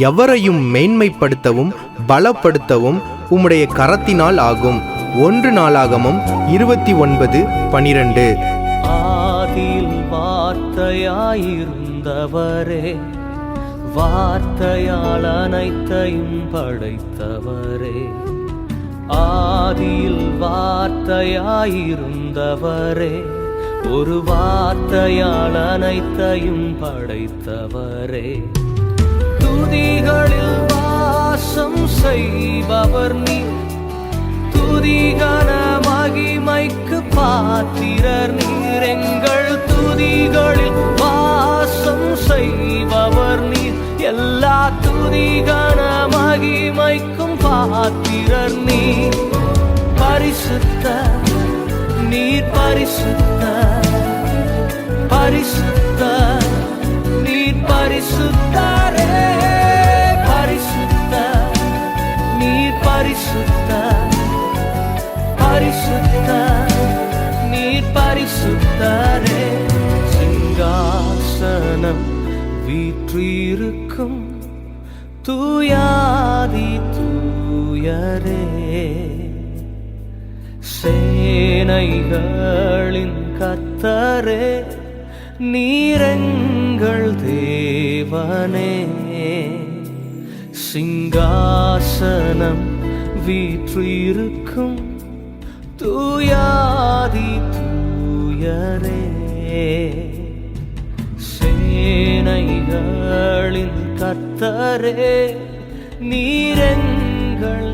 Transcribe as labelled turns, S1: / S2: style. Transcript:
S1: எவரையும் மேன்மைப்படுத்தவும் பலப்படுத்தவும் உம்முடைய கரத்தினால் ஆகும். 1 நாளாகமம் 29:12.
S2: ஆதியில் வார்த்தையாயிருந்தவரே, வார்த்தையால் அனைத்தையும் படைத்தவரே. ஆதியில் வார்த்தையாயிருந்தவரே, ஒரு வார்த்தையால் அனைத்தையும் படைத்தவரே. துதிகளில் வாசம் செய்பவர் நீர், துதிகன மகிமைக்கு பாத்திரர் நீர். எங்கள் துதிகளில் வாசம் செய்பவர் நீர், எல்லா துதிகன மகிமைக்கும் பாத்திரர் நீர். பரிசுத்த நீர், பரிசுத்த பரிசுத்த நீர், பரிசுத்தரே. பரிசுத்த நீர், பரிசுத்த பரிசுத்த நீர், பரிசுத்தரே. சிங்காசனம் வீற்றிருக்கும் தூயாதி தூயரே. சேனைகளின் கர்த்தரே, நீரெங்கள் தேவனே. சிங்காசனம் வீற்றிருக்கும் தூயாதி தூயரே. சேனைகளின் கர்த்தரே, நீரெங்கள்